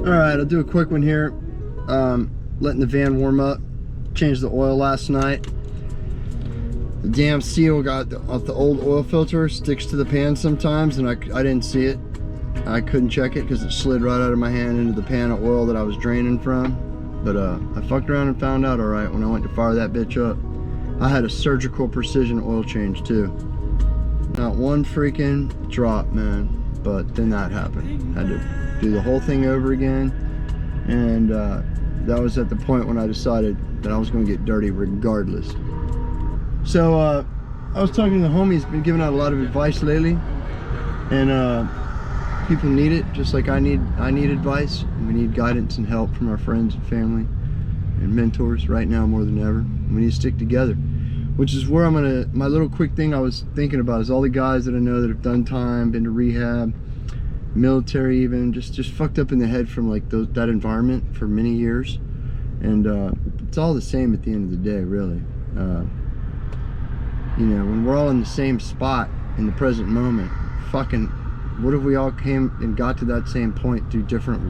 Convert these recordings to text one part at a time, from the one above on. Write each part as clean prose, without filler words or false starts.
Alright, I'll do a quick one here. Letting the van warm up. Changed the oil last night. The damn seal got off the old oil filter, sticks to the pan sometimes, and I didn't see it. I couldn't check it because it slid right out of my hand into the pan of oil that I was draining from. But I fucked around and found out alright when I went to fire that bitch up. I had a surgical precision oil change too. Not one freaking drop, man. But then that happened. Had to do the whole thing over again. And that was at the point when I decided that I was going to get dirty regardless. So I was talking to the homies, been giving out a lot of advice lately. And people need it, just like I need advice. We need guidance and help from our friends and family and mentors right now more than ever. We need to stick together, which is where my little quick thing I was thinking about is all the guys that I know that have done time, been to rehab, military even, just fucked up in the head from like that environment for many years. And it's all the same at the end of the day, really. You know, when we're all in the same spot in the present moment, fucking, what if we all came and got to that same point through different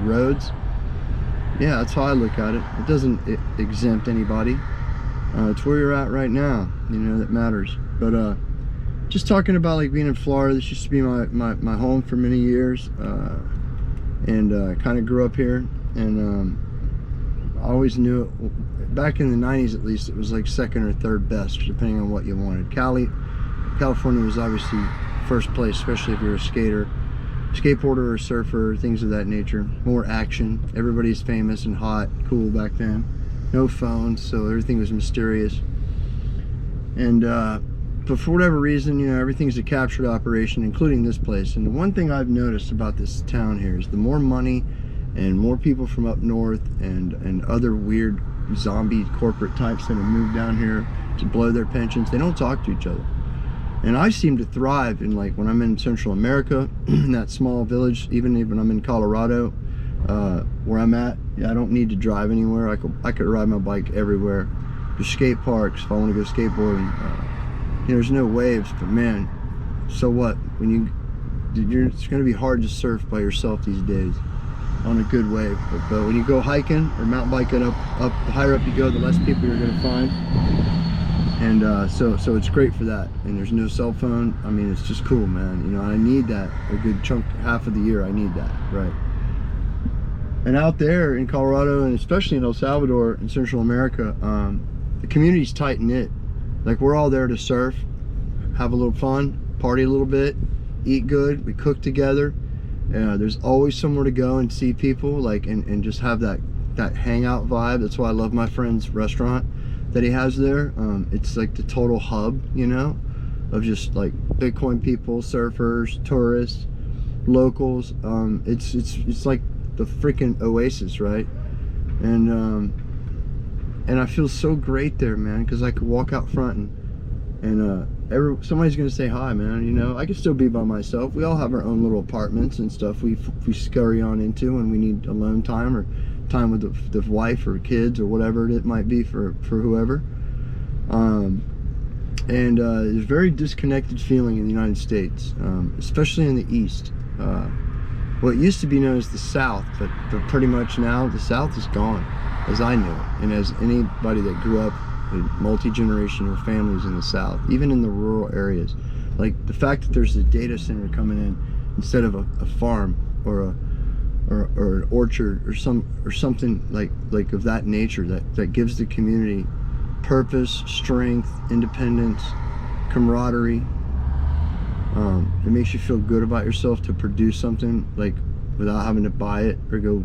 roads? Yeah, that's how I look at it. It doesn't exempt anybody. It's where you're at right now, you know, that matters. But just talking about like being in Florida, this used to be my home for many years, and kind of grew up here, and I always knew it, back in the 90s at least, it was like second or third best depending on what you wanted. California was obviously first place, especially if you're a skater, skateboarder or surfer, things of that nature. More action. Everybody's famous and hot, cool back then. No phones, so everything was mysterious. And but for whatever reason, you know, everything's a captured operation, including this place. And the one thing I've noticed about this town here is the more money and more people from up north and other weird zombie corporate types that have moved down here to blow their pensions, they don't talk to each other. And I seem to thrive in, like, when I'm in Central America, in that small village, even when I'm in Colorado, where I'm at, I don't need to drive anywhere. I could ride my bike everywhere. There's skate parks if I want to go skateboarding. You know, there's no waves, but man, so what? It's going to be hard to surf by yourself these days on a good wave. But when you go hiking or mountain biking, the higher up you go, the less people you're going to find. And so it's great for that. And there's no cell phone. I mean, it's just cool, man. You know, I need that a good chunk, half of the year. I need that, right? And out there in Colorado, and especially in El Salvador in Central America, the community's tight knit. Like, we're all there to surf, have a little fun, party a little bit, eat good. We cook together. There's always somewhere to go and see people, like, and just have that hangout vibe. That's why I love my friend's restaurant that he has there. It's like the total hub, you know, of just like Bitcoin people, surfers, tourists, locals. It's like the freaking oasis, right? And I feel so great there, man, because I could walk out front and somebody's gonna say hi, man. You know, I can still be by myself. We all have our own little apartments and stuff we scurry on into when we need alone time or time with the wife or kids or whatever it might be for whoever. There's a very disconnected feeling in the United States, especially in the East. What used to be known as the South, but pretty much now the South is gone, as I knew it, and as anybody that grew up with multi-generational families in the South, even in the rural areas. Like, the fact that there's a data center coming in instead of a farm or an orchard or something like of that nature, that gives the community purpose, strength, independence, camaraderie. It makes you feel good about yourself to produce something, like, without having to buy it or go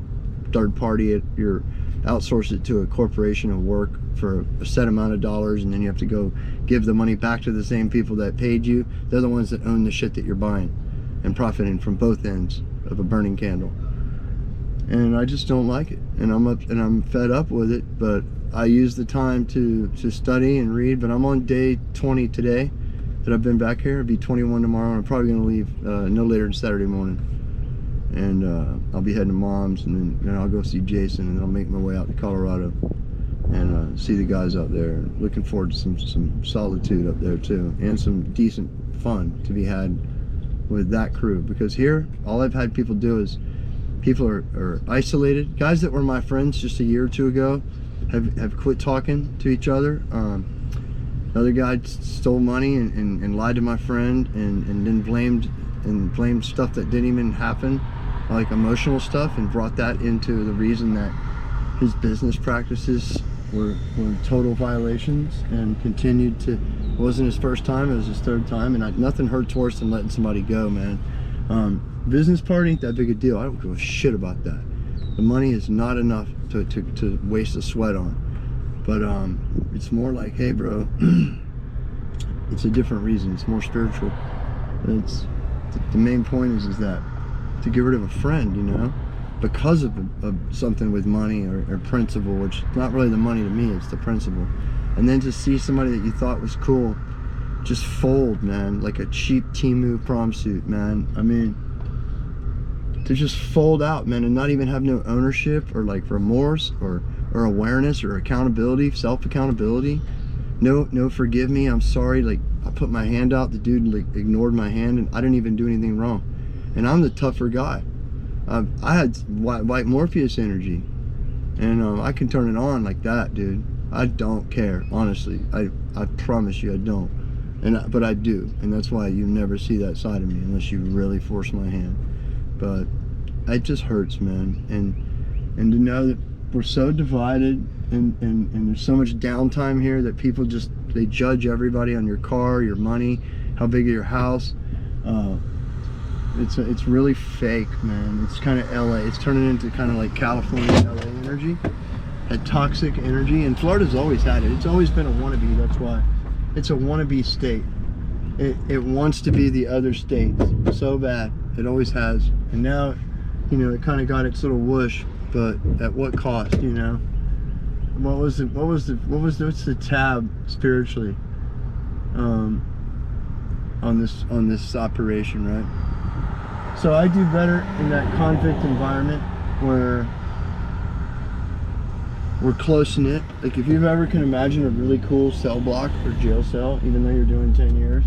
third party it. You're outsource it to a corporation and work for a set amount of dollars, and then you have to go give the money back to the same people that paid you. They're the ones that own the shit that you're buying and profiting from both ends of a burning candle. And I just don't like it, and I'm fed up with it. But I use the time to study and read. But I'm on day 20 today that I've been back here. I'll be 21 tomorrow, and I'm probably going to leave no later than Saturday morning. And I'll be heading to Mom's, and then I'll go see Jason, and I'll make my way out to Colorado and see the guys out there. Looking forward to some solitude up there too, and some decent fun to be had with that crew. Because here, all I've had people do is People are isolated. Guys that were my friends just a year or two ago have quit talking to each other. Another guy stole money and lied to my friend and then blamed stuff that didn't even happen, like emotional stuff, and brought that into the reason that his business practices were total violations, and continued to. It wasn't his first time, it was his third time, and nothing hurts worse than letting somebody go, man. Business party ain't that big a deal. I don't give a shit about that. The money is not enough to waste a sweat on. But it's more like, hey bro, it's a different reason. It's more spiritual. It's the main point is that to get rid of a friend, you know, because of something with money or principle, which is not really the money to me, it's the principle. And then to see somebody that you thought was cool just fold, man, like a cheap Temu prom suit, man. I mean, to just fold out, man, and not even have no ownership or like remorse or awareness or accountability, self-accountability. No forgive me, I'm sorry. Like, I put my hand out, the dude like ignored my hand, and I didn't even do anything wrong. And I'm the tougher guy. I had white Morpheus energy, and I can turn it on like that, dude. I don't care, honestly. I promise you I don't. But I do, and that's why you never see that side of me unless you really force my hand. But it just hurts, man. And to know that we're so divided, and there's so much downtime here that people just, they judge everybody on your car, your money, how big is your house. It's really fake, man. It's kind of LA. It's turning into kind of like California, LA energy, that toxic energy. And Florida's always had it. It's always been a wannabe. That's why it's a wannabe state. It wants to be the other states so bad. It always has. And now, you know, it kind of got its little whoosh, but at what cost, you know? What's the tab spiritually on this operation, right? So I do better in that convict environment where we're close knit. Like, if you ever can imagine a really cool cell block or jail cell, even though you're doing 10 years,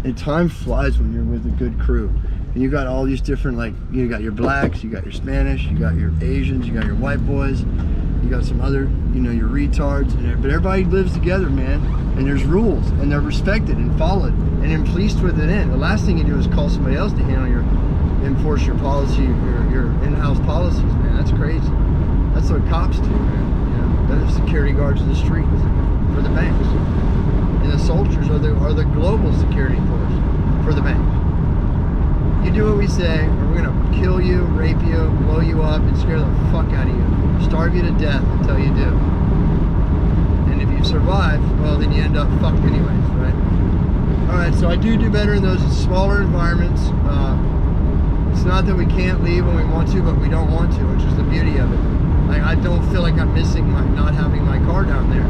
and time flies when you're with a good crew. And you got all these different, like, you got your blacks, you got your Spanish, you got your Asians, you got your white boys, you got some other, you know, your retards, but everybody lives together, man. And there's rules, and they're respected and followed, and then policed with it in. The last thing you do is call somebody else to enforce your policy, your in-house policies, man. That's crazy. That's what cops do, man. You know, they're the security guards of the streets for the banks, and the soldiers are the global security force for the banks. You do what we say, or we're gonna kill you, rape you, blow you up, and scare the fuck out of you, starve you to death until you do. And if you survive, well, then you end up fucked anyways, right? All right, so I do better in those smaller environments. It's not that we can't leave when we want to, but we don't want to, which is the beauty of it. Like, I don't feel like I'm missing not having my car down there.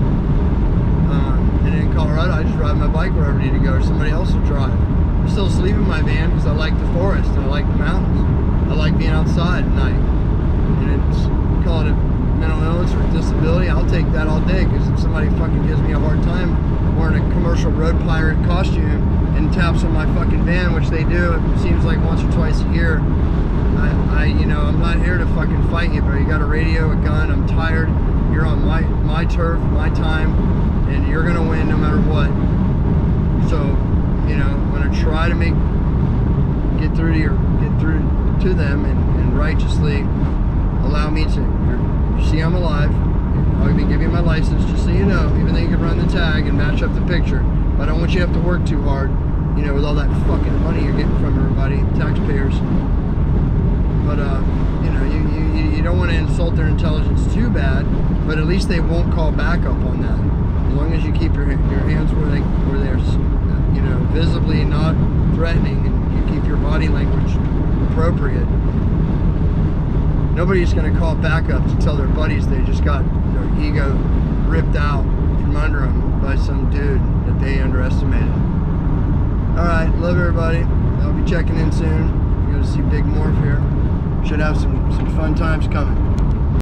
And in Colorado, I just ride my bike wherever I need to go, or somebody else will drive. I still sleep in my van because I like the forest, and I like the mountains. I like being outside at night. And it's, call it a mental illness or disability, I'll take that all day, because if somebody fucking gives me a hard time wearing a commercial road pirate costume and taps on my fucking van, which they do, it seems like once or twice a year, you know, I'm not here to fucking fight you, bro. You got a radio, a gun, I'm tired. You're on my turf, my time, and you're gonna win no matter what. So, you know, I'm gonna try to get through to them and righteously allow me to. You see, I'm alive. I'll even give you my license, just so you know, even though you can run the tag and match up the picture. But I don't want you to have to work too hard, you know, with all that fucking money you're getting from everybody, taxpayers. But you know, you don't want to insult their intelligence too bad, but at least they won't call back up on that. As long as you keep your hands where they're, you know, visibly not threatening, and you keep your body language appropriate. Nobody's going to call back up to tell their buddies they just got their ego ripped out from under them by some dude that they underestimated. Alright, love everybody. I'll be checking in soon. You're going to see Big Morph here. Should have some fun times coming.